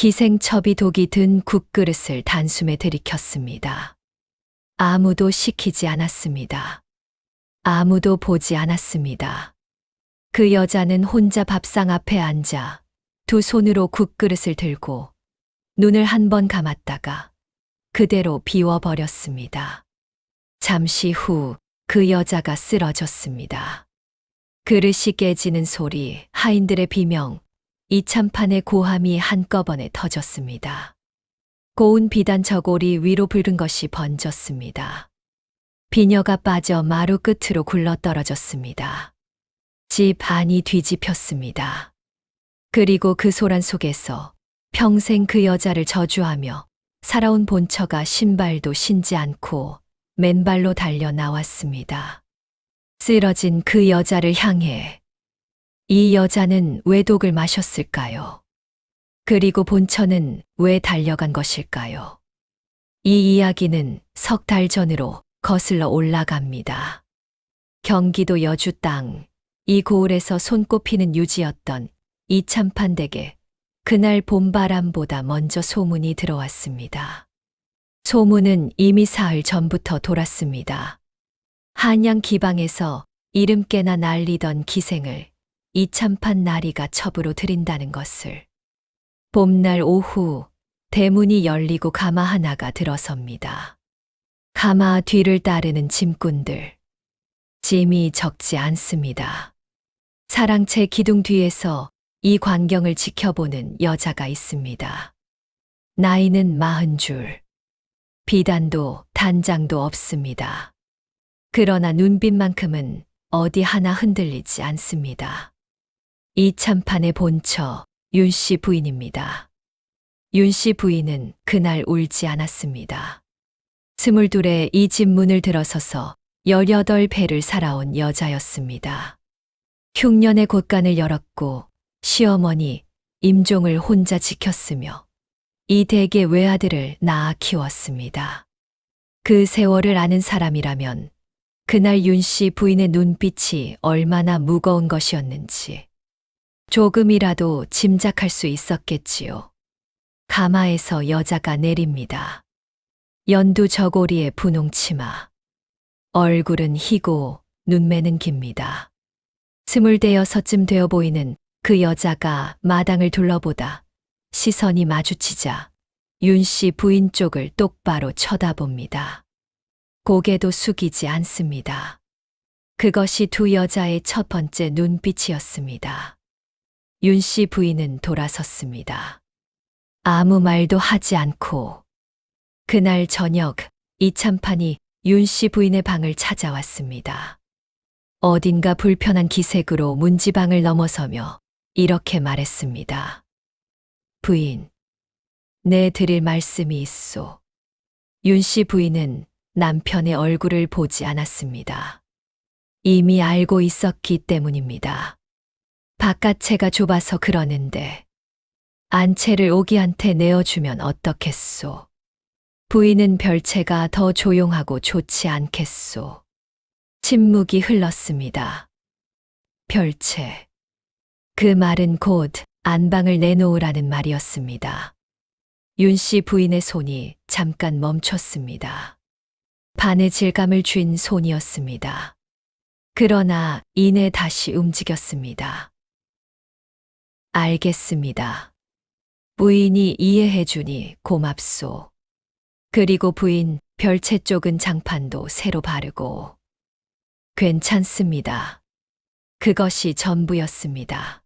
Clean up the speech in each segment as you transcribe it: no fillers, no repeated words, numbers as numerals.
기생첩이 독이 든 국그릇을 단숨에 들이켰습니다. 아무도 시키지 않았습니다. 아무도 보지 않았습니다. 그 여자는 혼자 밥상 앞에 앉아 두 손으로 국그릇을 들고 눈을 한 번 감았다가 그대로 비워버렸습니다. 잠시 후 그 여자가 쓰러졌습니다. 그릇이 깨지는 소리, 하인들의 비명, 이참판의 고함이 한꺼번에 터졌습니다. 고운 비단 저골이 위로 붉은 것이 번졌습니다. 비녀가 빠져 마루 끝으로 굴러떨어졌습니다. 집 안이 뒤집혔습니다. 그리고 그 소란 속에서 평생 그 여자를 저주하며 살아온 본처가 신발도 신지 않고 맨발로 달려 나왔습니다. 쓰러진 그 여자를 향해 이 여자는 왜 독을 마셨을까요? 그리고 본처는 왜 달려간 것일까요? 이 이야기는 석 달 전으로 거슬러 올라갑니다. 경기도 여주 땅, 이 고을에서 손꼽히는 유지였던 이참판 댁에 그날 봄바람보다 먼저 소문이 들어왔습니다. 소문은 이미 사흘 전부터 돌았습니다. 한양 기방에서 이름께나 날리던 기생을 이참판 나리가 첩으로 들인다는 것을. 봄날 오후 대문이 열리고 가마 하나가 들어섭니다. 가마 뒤를 따르는 짐꾼들. 짐이 적지 않습니다. 사랑채 기둥 뒤에서 이 광경을 지켜보는 여자가 있습니다. 나이는 40줄. 비단도 단장도 없습니다. 그러나 눈빛만큼은 어디 하나 흔들리지 않습니다. 이참판의 본처 윤씨 부인입니다. 윤씨 부인은 그날 울지 않았습니다. 22에 이 집 문을 들어서서 18배를 살아온 여자였습니다. 흉년의 곳간을 열었고 시어머니 임종을 혼자 지켰으며 이 댁의 외아들을 낳아 키웠습니다. 그 세월을 아는 사람이라면 그날 윤씨 부인의 눈빛이 얼마나 무거운 것이었는지 조금이라도 짐작할 수 있었겠지요. 가마에서 여자가 내립니다. 연두 저고리에 분홍 치마. 얼굴은 희고 눈매는 깁니다. 26쯤 되어 보이는 그 여자가 마당을 둘러보다 시선이 마주치자 윤씨 부인 쪽을 똑바로 쳐다봅니다. 고개도 숙이지 않습니다. 그것이 두 여자의 첫 번째 눈빛이었습니다. 윤씨 부인은 돌아섰습니다. 아무 말도 하지 않고 그날 저녁 이참판이 윤씨 부인의 방을 찾아왔습니다. 어딘가 불편한 기색으로 문지방을 넘어서며 이렇게 말했습니다. 부인, 내 드릴 말씀이 있소. 윤씨 부인은 남편의 얼굴을 보지 않았습니다. 이미 알고 있었기 때문입니다. 바깥채가 좁아서 그러는데 안채를 오기한테 내어주면 어떻겠소. 부인은 별채가 더 조용하고 좋지 않겠소. 침묵이 흘렀습니다. 별채. 그 말은 곧 안방을 내놓으라는 말이었습니다. 윤씨 부인의 손이 잠깐 멈췄습니다. 반의 질감을 쥔 손이었습니다. 그러나 이내 다시 움직였습니다. 알겠습니다. 부인이 이해해주니 고맙소. 그리고 부인 별채 쪽은 장판도 새로 바르고. 괜찮습니다. 그것이 전부였습니다.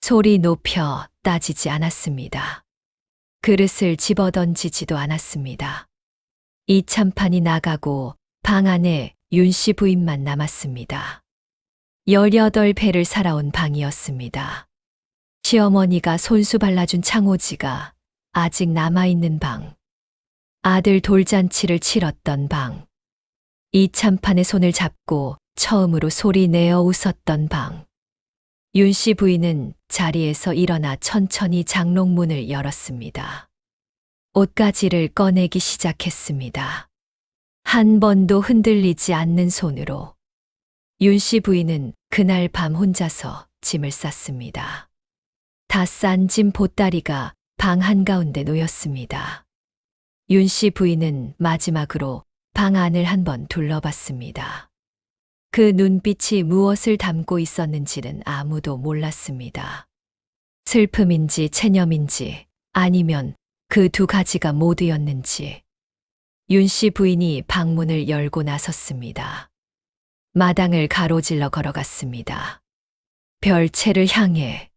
소리 높여 따지지 않았습니다. 그릇을 집어던지지도 않았습니다. 이참판이 나가고 방 안에 윤씨 부인만 남았습니다. 18배를 살아온 방이었습니다. 시어머니가 손수 발라준 창호지가 아직 남아있는 방. 아들 돌잔치를 치렀던 방. 이참판의 손을 잡고 처음으로 소리 내어 웃었던 방. 윤씨 부인은 자리에서 일어나 천천히 장롱문을 열었습니다. 옷가지를 꺼내기 시작했습니다. 한 번도 흔들리지 않는 손으로. 윤씨 부인은 그날 밤 혼자서 짐을 쌌습니다. 다 싼 짐 보따리가 방 한가운데 놓였습니다. 윤 씨 부인은 마지막으로 방 안을 한번 둘러봤습니다. 그 눈빛이 무엇을 담고 있었는지는 아무도 몰랐습니다. 슬픔인지 체념인지 아니면 그 두 가지가 모두였는지. 윤 씨 부인이 방문을 열고 나섰습니다. 마당을 가로질러 걸어갔습니다. 별채를 향해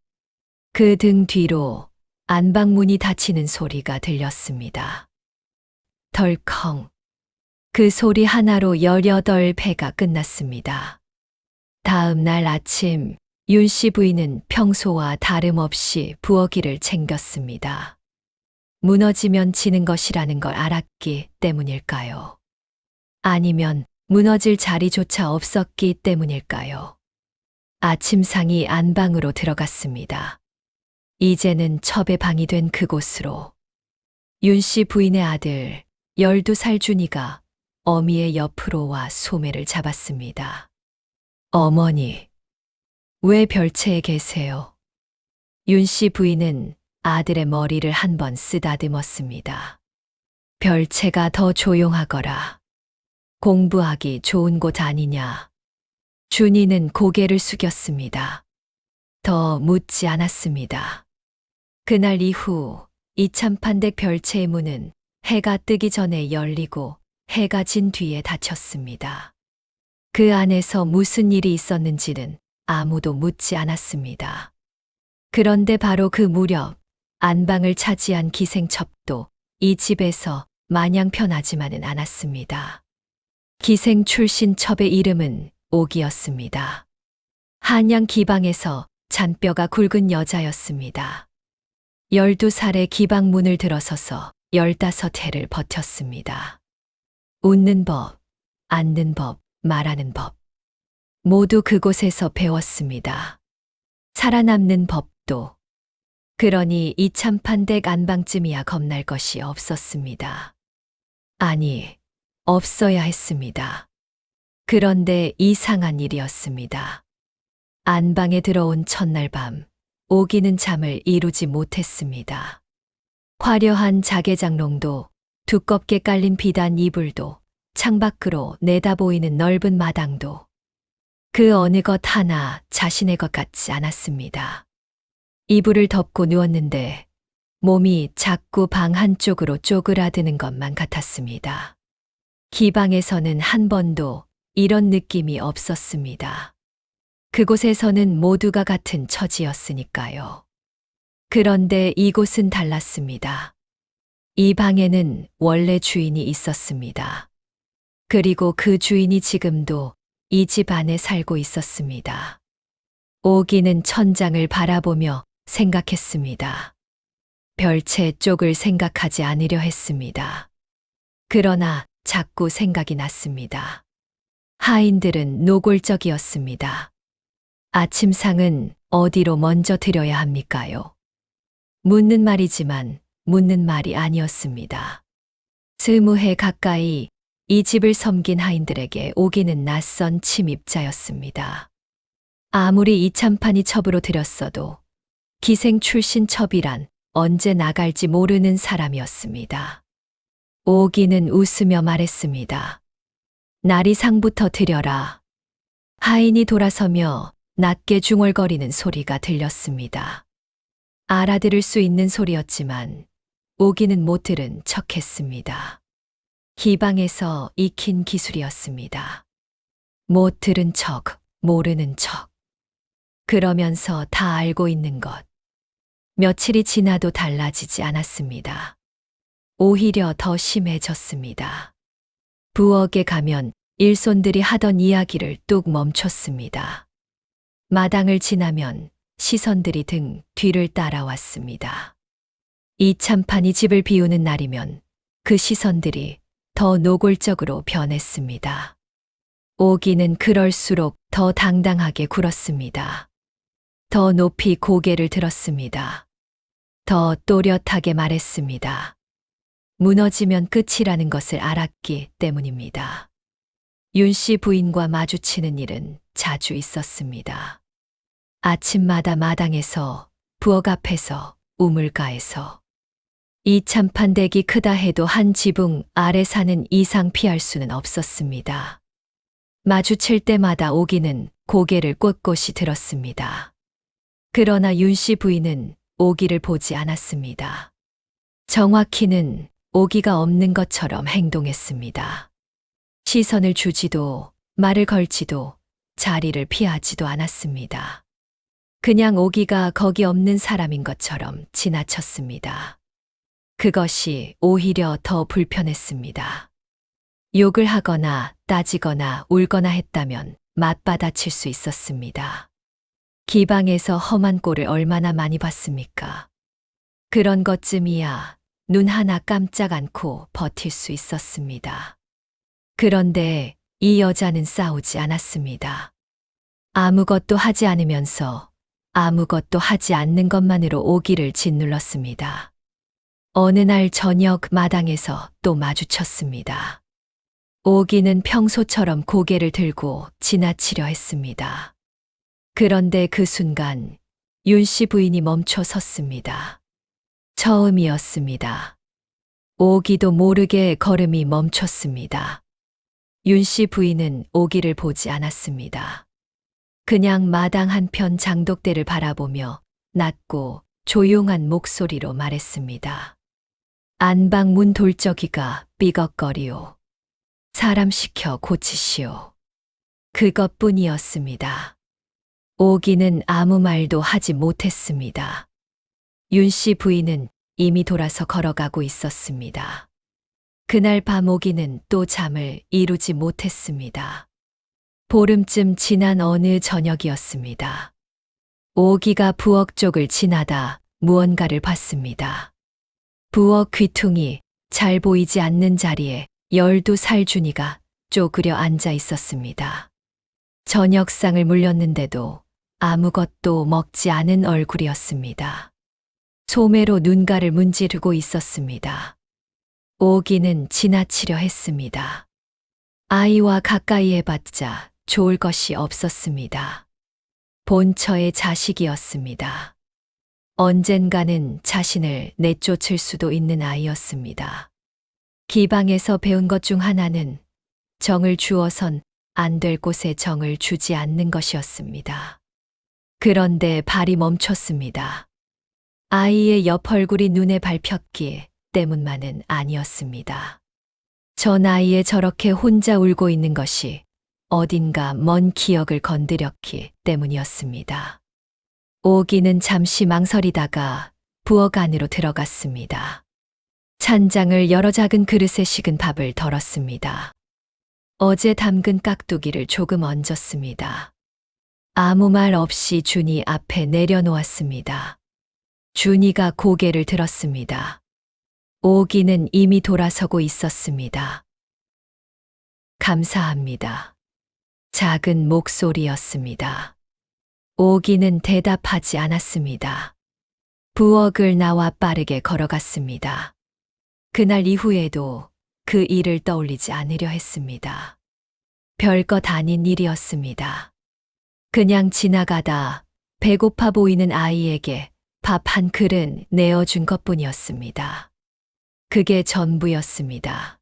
그 등 뒤로 안방문이 닫히는 소리가 들렸습니다. 덜컹. 그 소리 하나로 18배가 끝났습니다. 다음 날 아침 윤 씨 부인은 평소와 다름없이 부엌일을 챙겼습니다. 무너지면 지는 것이라는 걸 알았기 때문일까요? 아니면 무너질 자리조차 없었기 때문일까요? 아침상이 안방으로 들어갔습니다. 이제는 첩의 방이 된 그곳으로 윤 씨 부인의 아들 12살 준이가 어미의 옆으로 와 소매를 잡았습니다. 어머니, 왜 별채에 계세요? 윤 씨 부인은 아들의 머리를 한번 쓰다듬었습니다. 별채가 더 조용하거라. 공부하기 좋은 곳 아니냐? 준이는 고개를 숙였습니다. 더 묻지 않았습니다. 그날 이후 이참판댁 별채의 문은 해가 뜨기 전에 열리고 해가 진 뒤에 닫혔습니다. 그 안에서 무슨 일이 있었는지는 아무도 묻지 않았습니다. 그런데 바로 그 무렵 안방을 차지한 기생첩도 이 집에서 마냥 편하지만은 않았습니다. 기생 출신 첩의 이름은 옥이었습니다. 한양 기방에서 잔뼈가 굵은 여자였습니다. 12살에 기방문을 들어서서 15해를 버텼습니다. 웃는 법, 앉는 법, 말하는 법. 모두 그곳에서 배웠습니다. 살아남는 법도. 그러니 이참판댁 안방쯤이야 겁날 것이 없었습니다. 아니, 없어야 했습니다. 그런데 이상한 일이었습니다. 안방에 들어온 첫날 밤, 오기는 잠을 이루지 못했습니다. 화려한 자개장롱도, 두껍게 깔린 비단 이불도, 창밖으로 내다보이는 넓은 마당도 그 어느 것 하나 자신의 것 같지 않았습니다. 이불을 덮고 누웠는데 몸이 자꾸 방 한쪽으로 쪼그라드는 것만 같았습니다. 기방에서는 한 번도 이런 느낌이 없었습니다. 그곳에서는 모두가 같은 처지였으니까요. 그런데 이곳은 달랐습니다. 이 방에는 원래 주인이 있었습니다. 그리고 그 주인이 지금도 이 집 안에 살고 있었습니다. 오기는 천장을 바라보며 생각했습니다. 별채 쪽을 생각하지 않으려 했습니다. 그러나 자꾸 생각이 났습니다. 하인들은 노골적이었습니다. 아침상은 어디로 먼저 드려야 합니까요? 묻는 말이지만 묻는 말이 아니었습니다. 20해 가까이 이 집을 섬긴 하인들에게 오기는 낯선 침입자였습니다. 아무리 이참판이 첩으로 들였어도 기생 출신 첩이란 언제 나갈지 모르는 사람이었습니다. 오기는 웃으며 말했습니다. 나리상부터 드려라. 하인이 돌아서며 낮게 중얼거리는 소리가 들렸습니다. 알아들을 수 있는 소리였지만 오기는 못 들은 척했습니다. 기방에서 익힌 기술이었습니다. 못 들은 척, 모르는 척. 그러면서 다 알고 있는 것. 며칠이 지나도 달라지지 않았습니다. 오히려 더 심해졌습니다. 부엌에 가면 일손들이 하던 이야기를 뚝 멈췄습니다. 마당을 지나면 시선들이 등 뒤를 따라왔습니다. 이참판이 집을 비우는 날이면 그 시선들이 더 노골적으로 변했습니다. 오기는 그럴수록 더 당당하게 굴었습니다. 더 높이 고개를 들었습니다. 더 또렷하게 말했습니다. 무너지면 끝이라는 것을 알았기 때문입니다. 윤 씨 부인과 마주치는 일은 자주 있었습니다. 아침마다 마당에서, 부엌 앞에서, 우물가에서 이 참판댁이 크다 해도 한 지붕 아래 사는 이상 피할 수는 없었습니다. 마주칠 때마다 오기는 고개를 꼿꼿이 들었습니다. 그러나 윤씨 부인은 오기를 보지 않았습니다. 정확히는 오기가 없는 것처럼 행동했습니다. 시선을 주지도 말을 걸지도 자리를 피하지도 않았습니다. 그냥 오기가 거기 없는 사람인 것처럼 지나쳤습니다. 그것이 오히려 더 불편했습니다. 욕을 하거나 따지거나 울거나 했다면 맞받아칠 수 있었습니다. 기방에서 험한 꼴을 얼마나 많이 봤습니까? 그런 것쯤이야 눈 하나 깜짝 않고 버틸 수 있었습니다. 그런데 이 여자는 싸우지 않았습니다. 아무것도 하지 않으면서 아무것도 하지 않는 것만으로 오기를 짓눌렀습니다. 어느 날 저녁 마당에서 또 마주쳤습니다. 오기는 평소처럼 고개를 들고 지나치려 했습니다. 그런데 그 순간 윤씨 부인이 멈춰 섰습니다. 처음이었습니다. 오기도 모르게 걸음이 멈췄습니다. 윤씨 부인은 오기를 보지 않았습니다. 그냥 마당 한편 장독대를 바라보며 낮고 조용한 목소리로 말했습니다. 안방문 돌적이가 삐걱거리오. 사람 시켜 고치시오. 그것뿐이었습니다. 오기는 아무 말도 하지 못했습니다. 윤씨 부인은 이미 돌아서 걸어가고 있었습니다. 그날 밤 오기는 또 잠을 이루지 못했습니다. 보름쯤 지난 어느 저녁이었습니다. 오기가 부엌 쪽을 지나다 무언가를 봤습니다. 부엌 귀퉁이 잘 보이지 않는 자리에 12살 준이가 쪼그려 앉아 있었습니다. 저녁상을 물렸는데도 아무것도 먹지 않은 얼굴이었습니다. 소매로 눈가를 문지르고 있었습니다. 오기는 지나치려 했습니다. 아이와 가까이 해봤자 좋을 것이 없었습니다. 본처의 자식이었습니다. 언젠가는 자신을 내쫓을 수도 있는 아이였습니다. 기방에서 배운 것 중 하나는 정을 주어선 안 될 곳에 정을 주지 않는 것이었습니다. 그런데 발이 멈췄습니다. 아이의 옆 얼굴이 눈에 밟혔기 때문만은 아니었습니다. 저 나이에 저렇게 혼자 울고 있는 것이 어딘가 먼 기억을 건드렸기 때문이었습니다. 오기는 잠시 망설이다가 부엌 안으로 들어갔습니다. 찬장을 열어 작은 그릇에 식은 밥을 덜었습니다. 어제 담근 깍두기를 조금 얹었습니다. 아무 말 없이 준이 앞에 내려놓았습니다. 준이가 고개를 들었습니다. 오기는 이미 돌아서고 있었습니다. 감사합니다. 작은 목소리였습니다. 오기는 대답하지 않았습니다. 부엌을 나와 빠르게 걸어갔습니다. 그날 이후에도 그 일을 떠올리지 않으려 했습니다. 별것 아닌 일이었습니다. 그냥 지나가다 배고파 보이는 아이에게 밥 한 그릇 내어준 것뿐이었습니다. 그게 전부였습니다.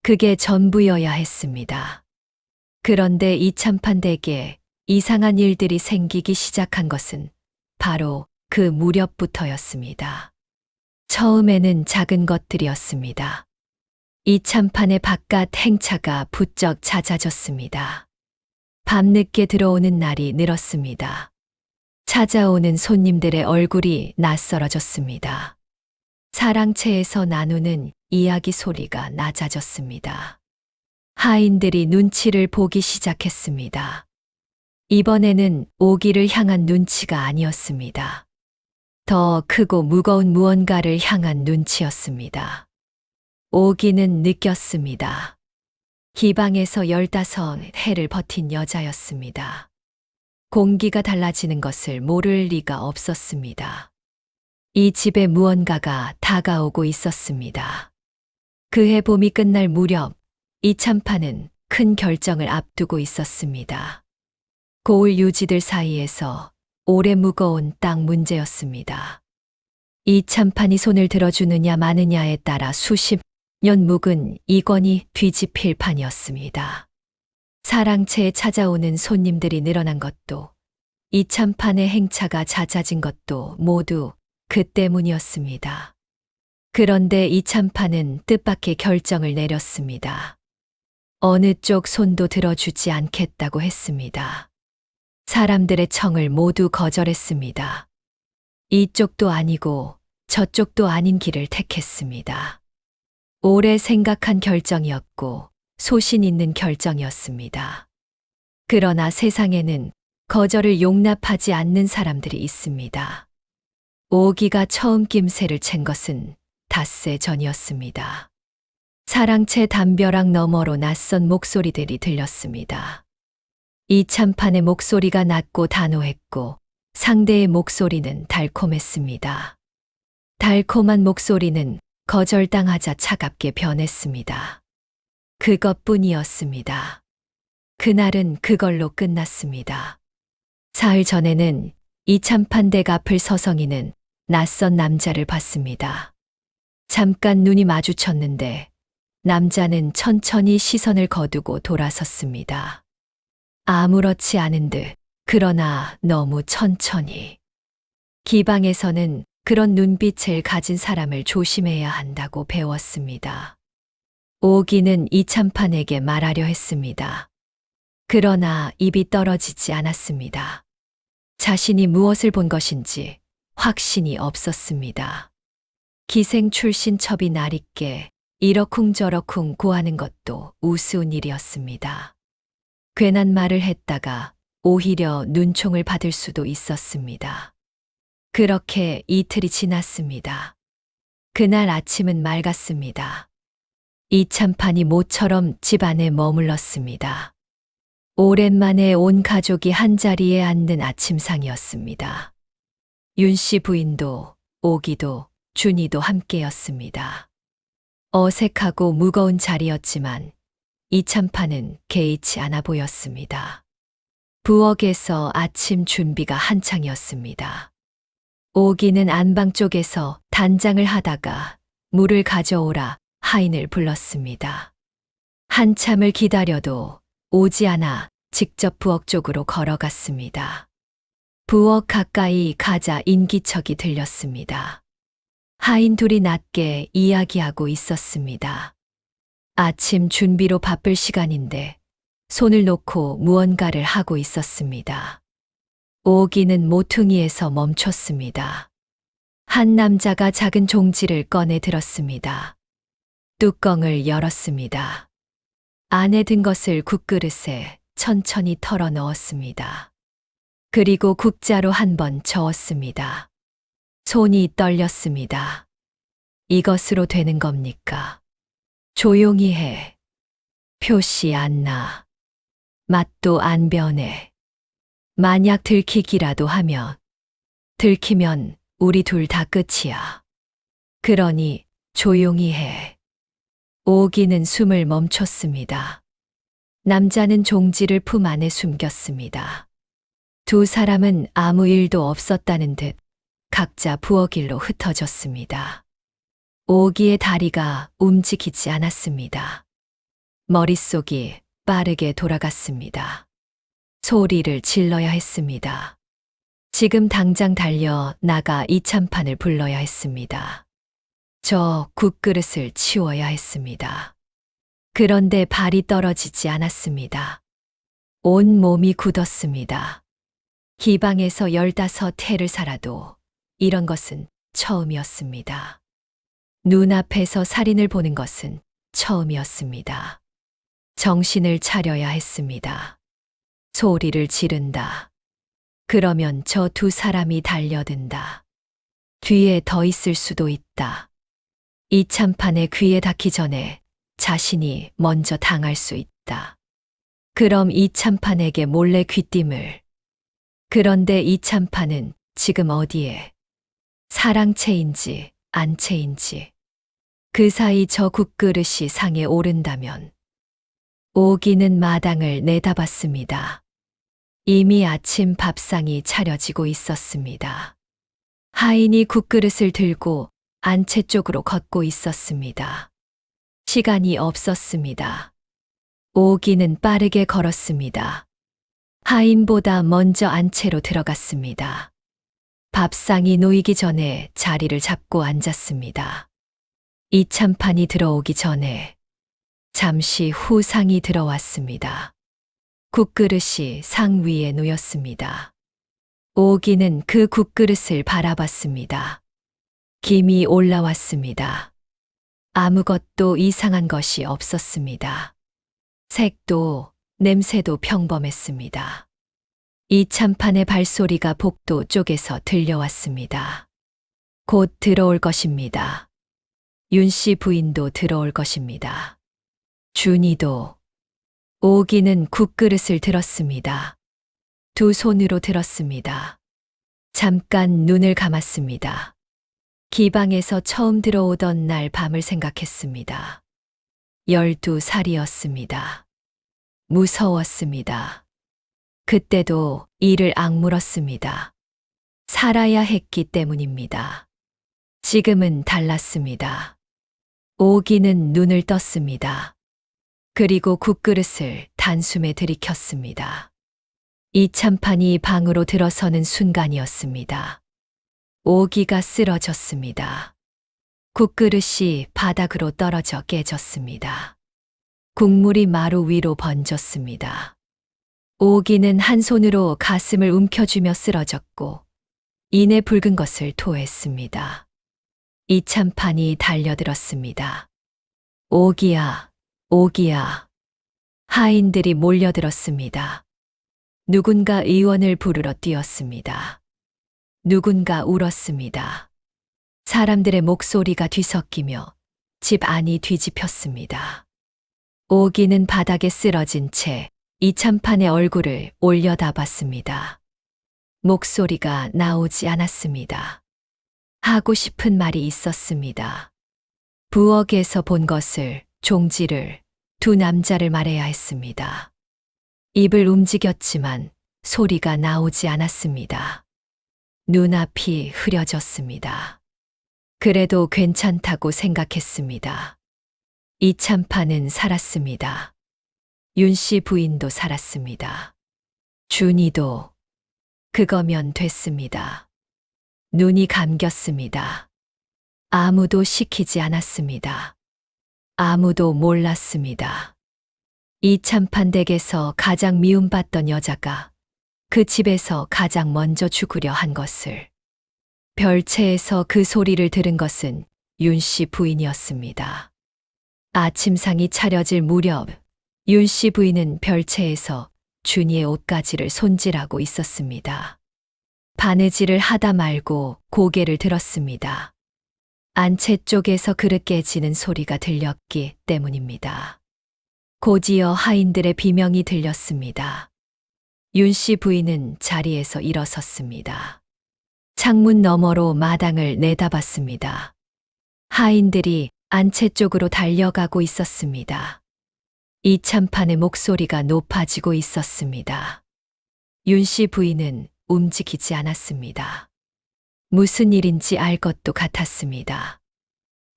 그게 전부여야 했습니다. 그런데 이 참판댁에 이상한 일들이 생기기 시작한 것은 바로 그 무렵부터였습니다. 처음에는 작은 것들이었습니다. 이 참판의 바깥 행차가 부쩍 잦아졌습니다. 밤늦게 들어오는 날이 늘었습니다. 찾아오는 손님들의 얼굴이 낯설어졌습니다. 사랑채에서 나누는 이야기 소리가 낮아졌습니다. 하인들이 눈치를 보기 시작했습니다. 이번에는 오기를 향한 눈치가 아니었습니다. 더 크고 무거운 무언가를 향한 눈치였습니다. 오기는 느꼈습니다. 기방에서 15해를 버틴 여자였습니다. 공기가 달라지는 것을 모를 리가 없었습니다. 이 집에 무언가가 다가오고 있었습니다. 그해 봄이 끝날 무렵 이 참판은 큰 결정을 앞두고 있었습니다. 고을 유지들 사이에서 오래 무거운 땅 문제였습니다. 이 참판이 손을 들어주느냐 마느냐에 따라 수십 년 묵은 이권이 뒤집힐 판이었습니다. 사랑채에 찾아오는 손님들이 늘어난 것도, 이 참판의 행차가 잦아진 것도 모두 그 때문이었습니다. 그런데 이 참판은 뜻밖의 결정을 내렸습니다. 어느 쪽 손도 들어주지 않겠다고 했습니다. 사람들의 청을 모두 거절했습니다. 이쪽도 아니고 저쪽도 아닌 길을 택했습니다. 오래 생각한 결정이었고 소신 있는 결정이었습니다. 그러나 세상에는 거절을 용납하지 않는 사람들이 있습니다. 오기가 처음 낌새를 챈 것은 닷새 전이었습니다. 사랑채 담벼락 너머로 낯선 목소리들이 들렸습니다. 이 참판의 목소리가 낮고 단호했고 상대의 목소리는 달콤했습니다. 달콤한 목소리는 거절당하자 차갑게 변했습니다. 그것뿐이었습니다. 그날은 그걸로 끝났습니다. 사흘 전에는 이 참판 댁 앞을 서성이는 낯선 남자를 봤습니다. 잠깐 눈이 마주쳤는데 남자는 천천히 시선을 거두고 돌아섰습니다. 아무렇지 않은 듯, 그러나 너무 천천히. 기방에서는 그런 눈빛을 가진 사람을 조심해야 한다고 배웠습니다. 오기는 이 참판에게 말하려 했습니다. 그러나 입이 떨어지지 않았습니다. 자신이 무엇을 본 것인지 확신이 없었습니다. 기생 출신 첩이 날있게 이러쿵저러쿵 고하는 것도 우스운 일이었습니다. 괜한 말을 했다가 오히려 눈총을 받을 수도 있었습니다. 그렇게 이틀이 지났습니다. 그날 아침은 맑았습니다. 이 참판이 모처럼 집 안에 머물렀습니다. 오랜만에 온 가족이 한자리에 앉는 아침상이었습니다. 윤 씨 부인도, 오기도, 준이도 함께였습니다. 어색하고 무거운 자리였지만 이 참판은 개의치 않아 보였습니다. 부엌에서 아침 준비가 한창이었습니다. 오기는 안방 쪽에서 단장을 하다가 물을 가져오라 하인을 불렀습니다. 한참을 기다려도 오지 않아 직접 부엌 쪽으로 걸어갔습니다. 부엌 가까이 가자 인기척이 들렸습니다. 하인 둘이 낮게 이야기하고 있었습니다. 아침 준비로 바쁠 시간인데 손을 놓고 무언가를 하고 있었습니다. 오기는 모퉁이에서 멈췄습니다. 한 남자가 작은 종지를 꺼내 들었습니다. 뚜껑을 열었습니다. 안에 든 것을 국그릇에 천천히 털어 넣었습니다. 그리고 국자로 한번 저었습니다. 손이 떨렸습니다. 이것으로 되는 겁니까? 조용히 해. 표시 안 나. 맛도 안 변해. 만약 들키기라도 하면, 들키면 우리 둘 다 끝이야. 그러니 조용히 해. 오기는 숨을 멈췄습니다. 남자는 종지를 품 안에 숨겼습니다. 두 사람은 아무 일도 없었다는 듯 각자 부엌일로 흩어졌습니다. 오기의 다리가 움직이지 않았습니다. 머릿속이 빠르게 돌아갔습니다. 소리를 질러야 했습니다. 지금 당장 달려 나가 이 참판을 불러야 했습니다. 저 국그릇을 치워야 했습니다. 그런데 발이 떨어지지 않았습니다. 온 몸이 굳었습니다. 기방에서 15해를 살아도 이런 것은 처음이었습니다. 눈앞에서 살인을 보는 것은 처음이었습니다. 정신을 차려야 했습니다. 소리를 지른다. 그러면 저 두 사람이 달려든다. 뒤에 더 있을 수도 있다. 이 참판에 귀에 닿기 전에 자신이 먼저 당할 수 있다. 그럼 이 참판에게 몰래 귀띔을. 그런데 이 참판은 지금 어디에? 사랑채인지 안채인지. 그 사이 저 국그릇이 상에 오른다면. 오기는 마당을 내다봤습니다. 이미 아침 밥상이 차려지고 있었습니다. 하인이 국그릇을 들고 안채 쪽으로 걷고 있었습니다. 시간이 없었습니다. 오기는 빠르게 걸었습니다. 하인보다 먼저 안채로 들어갔습니다. 밥상이 놓이기 전에 자리를 잡고 앉았습니다. 이참판이 들어오기 전에 잠시 후 상이 들어왔습니다. 국그릇이 상 위에 놓였습니다. 오기는 그 국그릇을 바라봤습니다. 김이 올라왔습니다. 아무것도 이상한 것이 없었습니다. 색도 냄새도 평범했습니다. 이참판의 발소리가 복도 쪽에서 들려왔습니다. 곧 들어올 것입니다. 윤씨 부인도 들어올 것입니다. 준이도. 오기는 국그릇을 들었습니다. 두 손으로 들었습니다. 잠깐 눈을 감았습니다. 기방에서 처음 들어오던 날 밤을 생각했습니다. 12살이었습니다. 무서웠습니다. 그때도 이를 악물었습니다. 살아야 했기 때문입니다. 지금은 달랐습니다. 오기는 눈을 떴습니다. 그리고 국그릇을 단숨에 들이켰습니다. 이참판이 방으로 들어서는 순간이었습니다. 오기가 쓰러졌습니다. 국그릇이 바닥으로 떨어져 깨졌습니다. 국물이 마루 위로 번졌습니다. 오기는 한 손으로 가슴을 움켜쥐며 쓰러졌고 이내 붉은 것을 토했습니다. 이참판이 달려들었습니다. 오기야, 오기야. 하인들이 몰려들었습니다. 누군가 의원을 부르러 뛰었습니다. 누군가 울었습니다. 사람들의 목소리가 뒤섞이며 집 안이 뒤집혔습니다. 오기는 바닥에 쓰러진 채 이참판의 얼굴을 올려다봤습니다. 목소리가 나오지 않았습니다. 하고 싶은 말이 있었습니다. 부엌에서 본 것을, 종지를, 두 남자를 말해야 했습니다. 입을 움직였지만 소리가 나오지 않았습니다. 눈앞이 흐려졌습니다. 그래도 괜찮다고 생각했습니다. 이참판은 살았습니다. 윤씨 부인도 살았습니다. 준이도. 그거면 됐습니다. 눈이 감겼습니다. 아무도 시키지 않았습니다. 아무도 몰랐습니다. 이참판 댁에서 가장 미움받던 여자가 그 집에서 가장 먼저 죽으려 한 것을. 별채에서 그 소리를 들은 것은 윤씨 부인이었습니다. 아침상이 차려질 무렵 윤씨 부인은 별채에서 준이의 옷가지를 손질하고 있었습니다. 바느질을 하다 말고 고개를 들었습니다. 안채 쪽에서 그릇 깨지는 소리가 들렸기 때문입니다. 곧이어 하인들의 비명이 들렸습니다. 윤씨 부인은 자리에서 일어섰습니다. 창문 너머로 마당을 내다봤습니다. 하인들이 안채 쪽으로 달려가고 있었습니다. 이참판의 목소리가 높아지고 있었습니다. 윤씨 부인은 움직이지 않았습니다. 무슨 일인지 알 것도 같았습니다.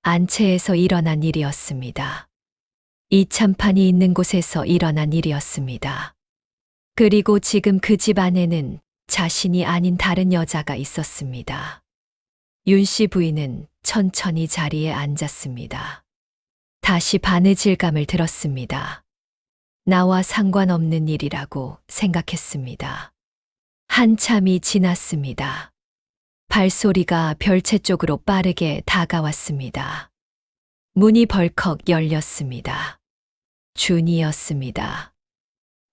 안채에서 일어난 일이었습니다. 이참판이 있는 곳에서 일어난 일이었습니다. 그리고 지금 그 집 안에는 자신이 아닌 다른 여자가 있었습니다. 윤씨 부인은 천천히 자리에 앉았습니다. 다시 바느질감을 들었습니다. 나와 상관없는 일이라고 생각했습니다. 한참이 지났습니다. 발소리가 별채 쪽으로 빠르게 다가왔습니다. 문이 벌컥 열렸습니다. 준이었습니다.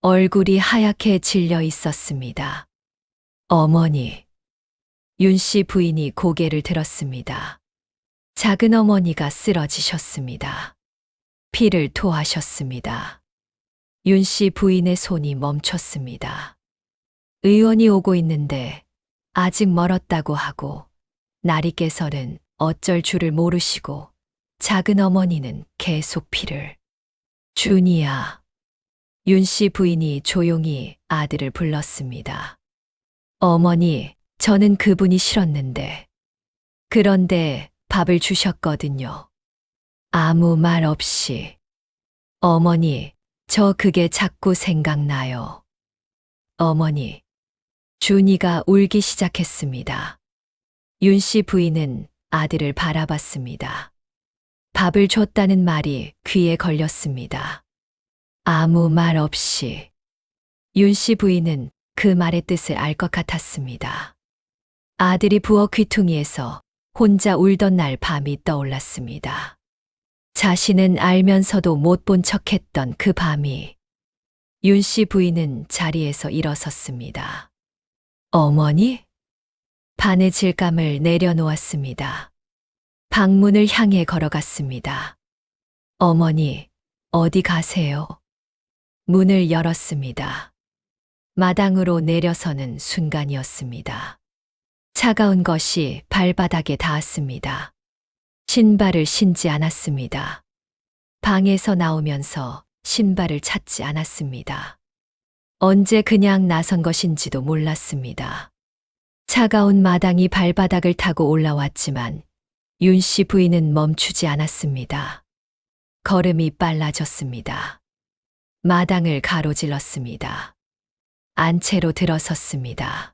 얼굴이 하얗게 질려 있었습니다. 어머니. 윤씨 부인이 고개를 들었습니다. 작은 어머니가 쓰러지셨습니다. 피를 토하셨습니다. 윤씨 부인의 손이 멈췄습니다. 의원이 오고 있는데 아직 멀었다고 하고 나리께서는 어쩔 줄을 모르시고 작은 어머니는 계속 피를. 준이야. 윤씨 부인이 조용히 아들을 불렀습니다. 어머니, 저는 그분이 싫었는데 그런데 밥을 주셨거든요. 아무 말 없이. 어머니, 저 그게 자꾸 생각나요. 어머니, 준이가 울기 시작했습니다. 윤 씨 부인은 아들을 바라봤습니다. 밥을 줬다는 말이 귀에 걸렸습니다. 아무 말 없이. 윤 씨 부인은 그 말의 뜻을 알 것 같았습니다. 아들이 부엌 귀퉁이에서 혼자 울던 날 밤이 떠올랐습니다. 자신은 알면서도 못 본 척했던 그 밤이. 윤 씨 부인은 자리에서 일어섰습니다. 어머니? 반의 질감을 내려놓았습니다. 방문을 향해 걸어갔습니다. 어머니, 어디 가세요? 문을 열었습니다. 마당으로 내려서는 순간이었습니다. 차가운 것이 발바닥에 닿았습니다. 신발을 신지 않았습니다. 방에서 나오면서 신발을 찾지 않았습니다. 언제 그냥 나선 것인지도 몰랐습니다. 차가운 마당이 발바닥을 타고 올라왔지만 윤 씨 부인은 멈추지 않았습니다. 걸음이 빨라졌습니다. 마당을 가로질렀습니다. 안채로 들어섰습니다.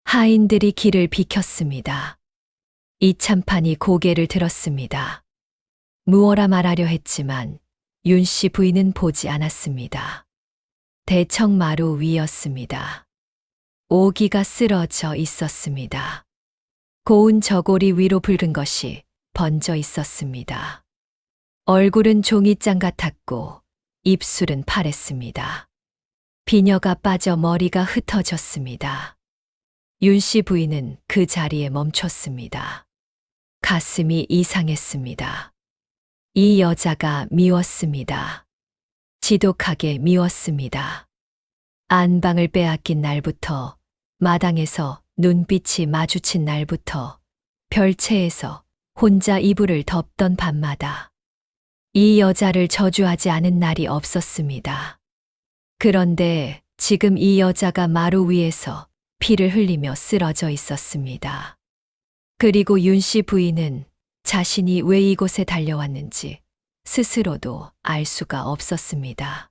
하인들이 길을 비켰습니다. 이참판이 고개를 들었습니다. 무어라 말하려 했지만 윤 씨 부인은 보지 않았습니다. 대청마루 위였습니다. 오기가 쓰러져 있었습니다. 고운 저고리 위로 붉은 것이 번져 있었습니다. 얼굴은 종이장 같았고 입술은 파랬습니다. 비녀가 빠져 머리가 흩어졌습니다. 윤 씨 부인은 그 자리에 멈췄습니다. 가슴이 이상했습니다. 이 여자가 미웠습니다. 지독하게 미웠습니다. 안방을 빼앗긴 날부터, 마당에서 눈빛이 마주친 날부터, 별채에서 혼자 이불을 덮던 밤마다 이 여자를 저주하지 않은 날이 없었습니다. 그런데 지금 이 여자가 마루 위에서 피를 흘리며 쓰러져 있었습니다. 그리고 윤 씨 부인은 자신이 왜 이곳에 달려왔는지 스스로도 알 수가 없었습니다.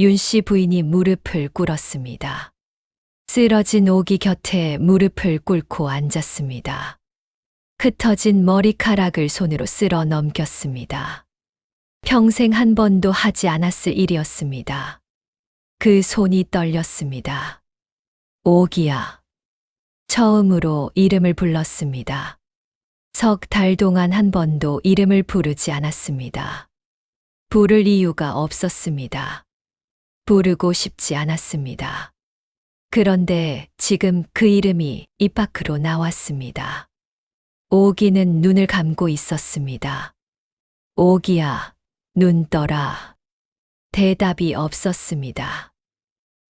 윤 씨 부인이 무릎을 꿇었습니다. 쓰러진 오기 곁에 무릎을 꿇고 앉았습니다. 흩어진 머리카락을 손으로 쓸어 넘겼습니다. 평생 한 번도 하지 않았을 일이었습니다. 그 손이 떨렸습니다. 오기야. 처음으로 이름을 불렀습니다. 석 달 동안 한 번도 이름을 부르지 않았습니다. 부를 이유가 없었습니다. 부르고 싶지 않았습니다. 그런데 지금 그 이름이 입 밖으로 나왔습니다. 오기는 눈을 감고 있었습니다. 오기야, 눈 떠라. 대답이 없었습니다.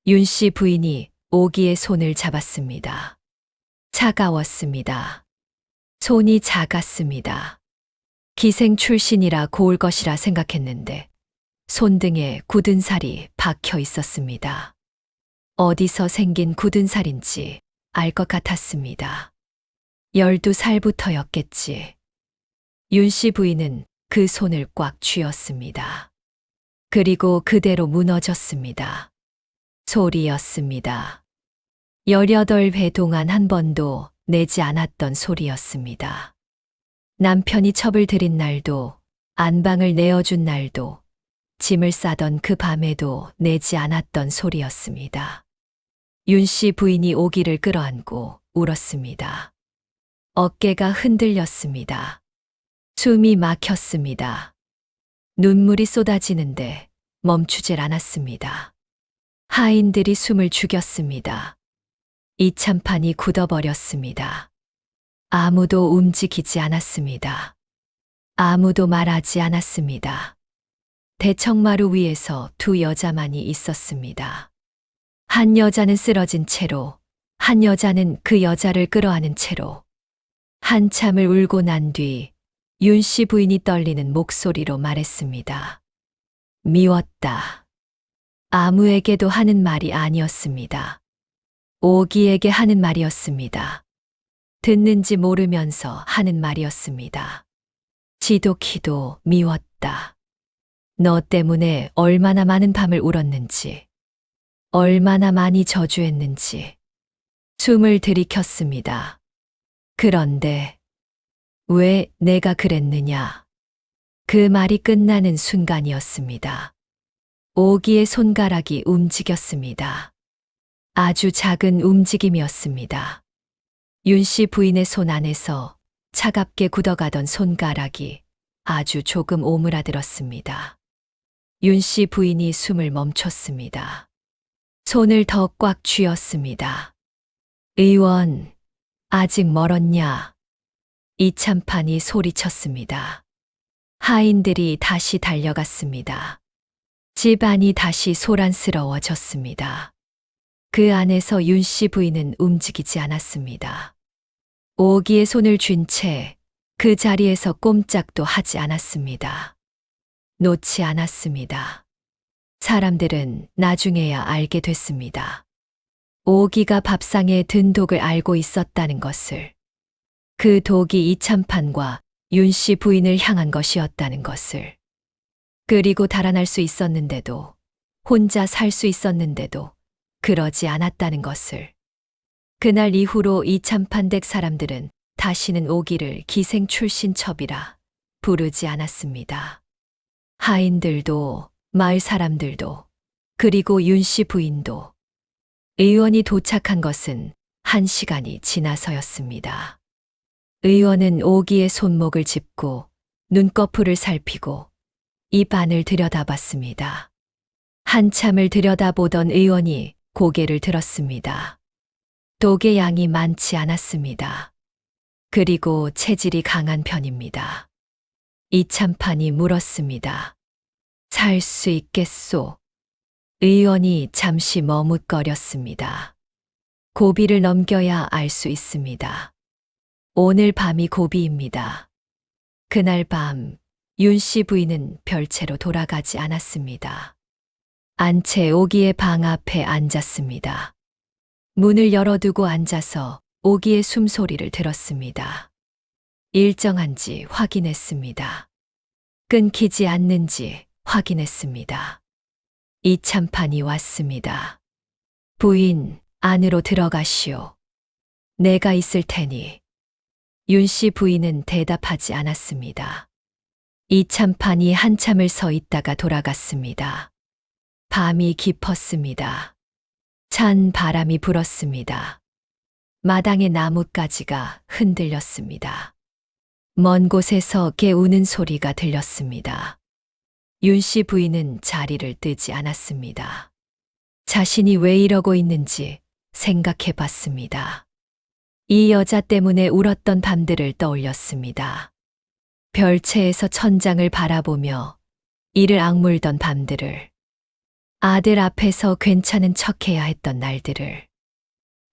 윤 씨 부인이 오기의 손을 잡았습니다. 차가웠습니다. 손이 작았습니다. 기생 출신이라 고울 것이라 생각했는데 손등에 굳은 살이 박혀 있었습니다. 어디서 생긴 굳은 살인지 알 것 같았습니다. 12살부터였겠지. 윤 씨 부인은 그 손을 꽉 쥐었습니다. 그리고 그대로 무너졌습니다. 소리였습니다. 18회 동안 한 번도 내지 않았던 소리였습니다. 남편이 첩을 들인 날도, 안방을 내어준 날도, 짐을 싸던 그 밤에도 내지 않았던 소리였습니다. 윤 씨 부인이 오기를 끌어안고 울었습니다. 어깨가 흔들렸습니다. 숨이 막혔습니다. 눈물이 쏟아지는데 멈추질 않았습니다. 하인들이 숨을 죽였습니다. 이참판이 굳어버렸습니다. 아무도 움직이지 않았습니다. 아무도 말하지 않았습니다. 대청마루 위에서 두 여자만이 있었습니다. 한 여자는 쓰러진 채로, 한 여자는 그 여자를 끌어안은 채로. 한참을 울고 난 뒤 윤 씨 부인이 떨리는 목소리로 말했습니다. 미웠다. 아무에게도 하는 말이 아니었습니다. 오기에게 하는 말이었습니다. 듣는지 모르면서 하는 말이었습니다. 지독히도 미웠다. 너 때문에 얼마나 많은 밤을 울었는지, 얼마나 많이 저주했는지. 숨을 들이켰습니다. 그런데 왜 내가 그랬느냐? 그 말이 끝나는 순간이었습니다. 오기의 손가락이 움직였습니다. 아주 작은 움직임이었습니다. 윤씨 부인의 손 안에서 차갑게 굳어가던 손가락이 아주 조금 오므라들었습니다. 윤씨 부인이 숨을 멈췄습니다. 손을 더 꽉 쥐었습니다. 의원, 아직 멀었냐? 이참판이 소리쳤습니다. 하인들이 다시 달려갔습니다. 집안이 다시 소란스러워졌습니다. 그 안에서 윤씨 부인은 움직이지 않았습니다. 오기의 손을 쥔 채 그 자리에서 꼼짝도 하지 않았습니다. 놓지 않았습니다. 사람들은 나중에야 알게 됐습니다. 오기가 밥상에 든 독을 알고 있었다는 것을. 그 독이 이참판과 윤씨 부인을 향한 것이었다는 것을. 그리고 달아날 수 있었는데도, 혼자 살 수 있었는데도 그러지 않았다는 것을. 그날 이후로 이참판 댁 사람들은 다시는 오기를 기생 출신 첩이라 부르지 않았습니다. 하인들도, 마을 사람들도, 그리고 윤씨 부인도. 의원이 도착한 것은 1시간이 지나서였습니다. 의원은 오기의 손목을 짚고 눈꺼풀을 살피고 입 안을 들여다봤습니다. 한참을 들여다보던 의원이 고개를 들었습니다. 독의 양이 많지 않았습니다. 그리고 체질이 강한 편입니다. 이참판이 물었습니다. 살 수 있겠소? 의원이 잠시 머뭇거렸습니다. 고비를 넘겨야 알 수 있습니다. 오늘 밤이 고비입니다. 그날 밤 윤씨 부인은 별채로 돌아가지 않았습니다. 안채 오기의 방 앞에 앉았습니다. 문을 열어두고 앉아서 오기의 숨소리를 들었습니다. 일정한지 확인했습니다. 끊기지 않는지 확인했습니다. 이참판이 왔습니다. 부인, 안으로 들어가시오. 내가 있을 테니. 윤씨 부인은 대답하지 않았습니다. 이참판이 한참을 서 있다가 돌아갔습니다. 밤이 깊었습니다. 찬 바람이 불었습니다. 마당의 나뭇가지가 흔들렸습니다. 먼 곳에서 개 우는 소리가 들렸습니다. 윤씨 부인은 자리를 뜨지 않았습니다. 자신이 왜 이러고 있는지 생각해 봤습니다. 이 여자 때문에 울었던 밤들을 떠올렸습니다. 별채에서 천장을 바라보며 이를 악물던 밤들을, 아들 앞에서 괜찮은 척해야 했던 날들을,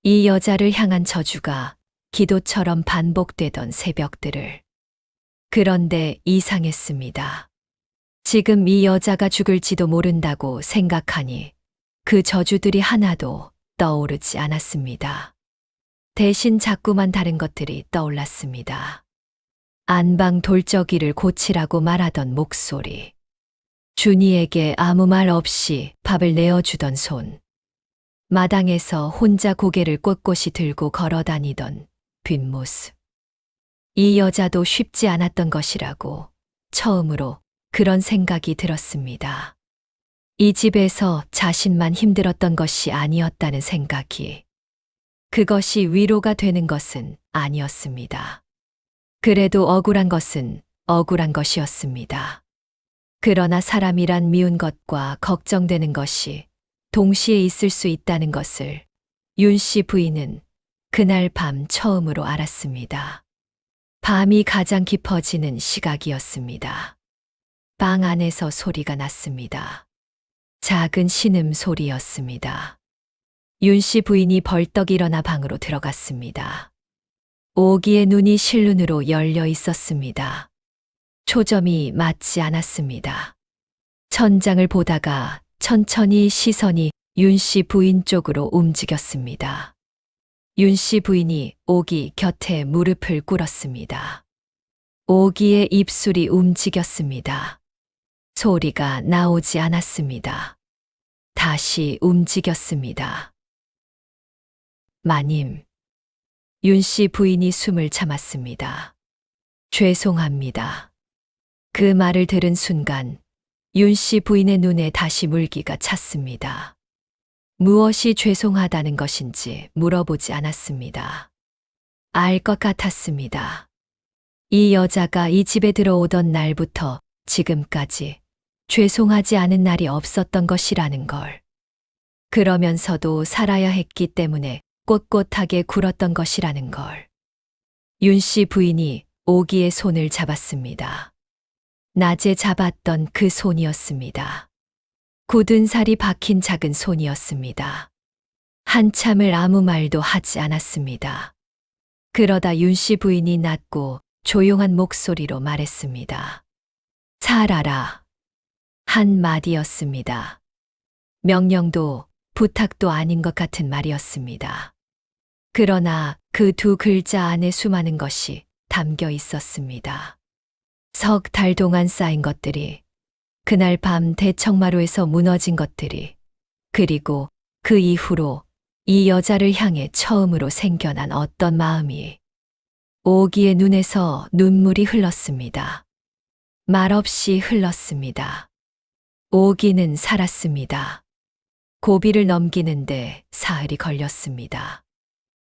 이 여자를 향한 저주가 기도처럼 반복되던 새벽들을. 그런데 이상했습니다. 지금 이 여자가 죽을지도 모른다고 생각하니 그 저주들이 하나도 떠오르지 않았습니다. 대신 자꾸만 다른 것들이 떠올랐습니다. 안방 돌적이를 고치라고 말하던 목소리, 준이에게 아무 말 없이 밥을 내어주던 손, 마당에서 혼자 고개를 꼿꼿이 들고 걸어다니던 뒷모습. 이 여자도 쉽지 않았던 것이라고 처음으로 그런 생각이 들었습니다. 이 집에서 자신만 힘들었던 것이 아니었다는 생각이. 그것이 위로가 되는 것은 아니었습니다. 그래도 억울한 것은 억울한 것이었습니다. 그러나 사람이란 미운 것과 걱정되는 것이 동시에 있을 수 있다는 것을 윤씨 부인은 그날 밤 처음으로 알았습니다. 밤이 가장 깊어지는 시각이었습니다. 방 안에서 소리가 났습니다. 작은 신음 소리였습니다. 윤씨 부인이 벌떡 일어나 방으로 들어갔습니다. 오기의 눈이 실눈으로 열려 있었습니다. 초점이 맞지 않았습니다. 천장을 보다가 천천히 시선이 윤씨 부인 쪽으로 움직였습니다. 윤 씨 부인이 오기 곁에 무릎을 꿇었습니다. 오기의 입술이 움직였습니다. 소리가 나오지 않았습니다. 다시 움직였습니다. 마님. 윤 씨 부인이 숨을 참았습니다. 죄송합니다. 그 말을 들은 순간 윤 씨 부인의 눈에 다시 물기가 찼습니다. 무엇이 죄송하다는 것인지 물어보지 않았습니다. 알 것 같았습니다. 이 여자가 이 집에 들어오던 날부터 지금까지 죄송하지 않은 날이 없었던 것이라는 걸. 그러면서도 살아야 했기 때문에 꼿꼿하게 굴었던 것이라는 걸. 윤 씨 부인이 오기의 손을 잡았습니다. 낮에 잡았던 그 손이었습니다. 굳은 살이 박힌 작은 손이었습니다. 한참을 아무 말도 하지 않았습니다. 그러다 윤 씨 부인이 낮고 조용한 목소리로 말했습니다. 살아라. 한 마디였습니다. 명령도 부탁도 아닌 것 같은 말이었습니다. 그러나 그 두 글자 안에 수많은 것이 담겨 있었습니다. 석 달 동안 쌓인 것들이, 그날 밤 대청마루에서 무너진 것들이, 그리고 그 이후로 이 여자를 향해 처음으로 생겨난 어떤 마음이. 오기의 눈에서 눈물이 흘렀습니다. 말없이 흘렀습니다. 오기는 살았습니다. 고비를 넘기는데 사흘이 걸렸습니다.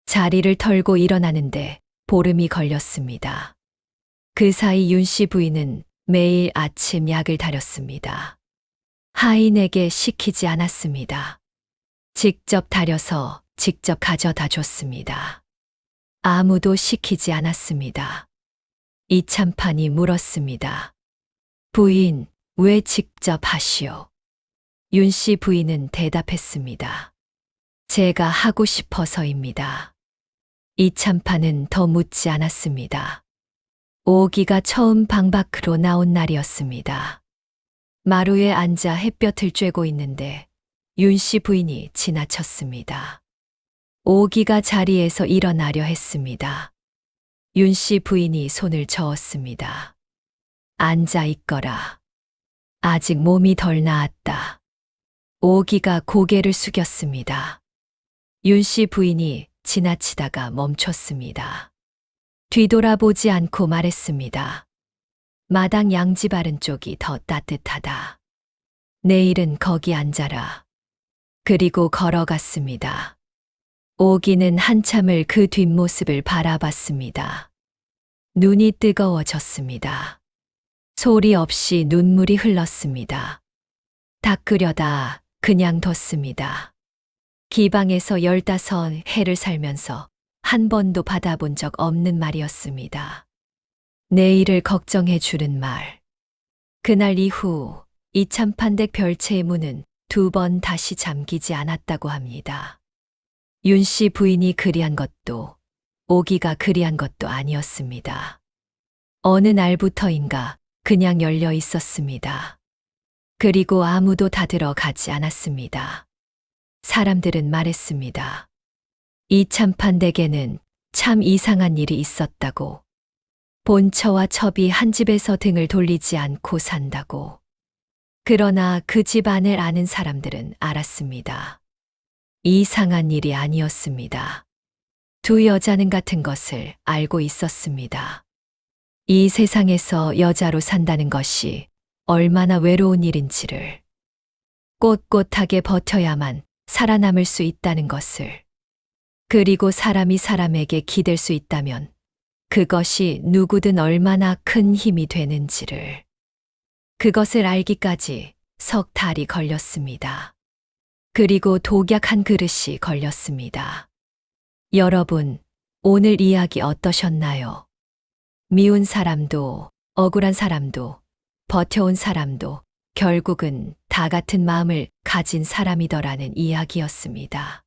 자리를 털고 일어나는데 보름이 걸렸습니다. 그 사이 윤 씨 부인은 매일 아침 약을 다렸습니다. 하인에게 시키지 않았습니다. 직접 다려서 직접 가져다 줬습니다. 아무도 시키지 않았습니다. 이참판이 물었습니다. 부인, 왜 직접 하시오? 윤 씨 부인은 대답했습니다. 제가 하고 싶어서입니다. 이참판은 더 묻지 않았습니다. 오기가 처음 방 밖으로 나온 날이었습니다. 마루에 앉아 햇볕을 쬐고 있는데 윤 씨 부인이 지나쳤습니다. 오기가 자리에서 일어나려 했습니다. 윤 씨 부인이 손을 저었습니다. 앉아 있거라. 아직 몸이 덜 나았다. 오기가 고개를 숙였습니다. 윤 씨 부인이 지나치다가 멈췄습니다. 뒤돌아보지 않고 말했습니다. 마당 양지 바른 쪽이 더 따뜻하다. 내일은 거기 앉아라. 그리고 걸어갔습니다. 오기는 한참을 그 뒷모습을 바라봤습니다. 눈이 뜨거워졌습니다. 소리 없이 눈물이 흘렀습니다. 닦으려다 그냥 뒀습니다. 기방에서 15해를 살면서 한 번도 받아본 적 없는 말이었습니다. 내일을 걱정해 주는 말. 그날 이후 이참판댁 별채의 문은 2번 다시 잠기지 않았다고 합니다. 윤 씨 부인이 그리한 것도 오기가 그리한 것도 아니었습니다. 어느 날부터인가 그냥 열려 있었습니다. 그리고 아무도 다 들어가지 않았습니다. 사람들은 말했습니다. 이참판댁에는 참 이상한 일이 있었다고. 본처와 첩이 한 집에서 등을 돌리지 않고 산다고. 그러나 그 집 안을 아는 사람들은 알았습니다. 이상한 일이 아니었습니다. 두 여자는 같은 것을 알고 있었습니다. 이 세상에서 여자로 산다는 것이 얼마나 외로운 일인지를, 꼿꼿하게 버텨야만 살아남을 수 있다는 것을, 그리고 사람이 사람에게 기댈 수 있다면 그것이 누구든 얼마나 큰 힘이 되는지를, 그것을 알기까지 석 달이 걸렸습니다. 그리고 독약 한 그릇이 걸렸습니다. 여러분, 오늘 이야기 어떠셨나요? 미운 사람도, 억울한 사람도, 버텨온 사람도 결국은 다 같은 마음을 가진 사람이더라는 이야기였습니다.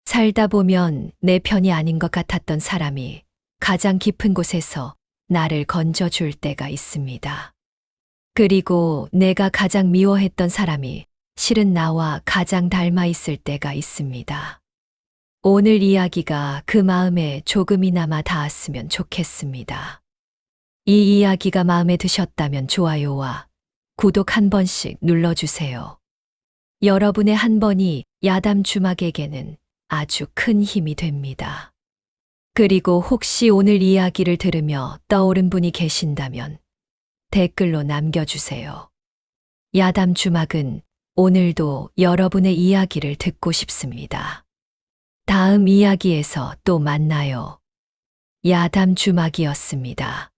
살다 보면 내 편이 아닌 것 같았던 사람이 가장 깊은 곳에서 나를 건져줄 때가 있습니다. 그리고 내가 가장 미워했던 사람이 실은 나와 가장 닮아 있을 때가 있습니다. 오늘 이야기가 그 마음에 조금이나마 닿았으면 좋겠습니다. 이 이야기가 마음에 드셨다면 좋아요와 구독 한 번씩 눌러주세요. 여러분의 한 번이 야담 주막에게는 아주 큰 힘이 됩니다. 그리고 혹시 오늘 이야기를 들으며 떠오른 분이 계신다면 댓글로 남겨주세요. 야담 주막은 오늘도 여러분의 이야기를 듣고 싶습니다. 다음 이야기에서 또 만나요. 야담 주막이었습니다.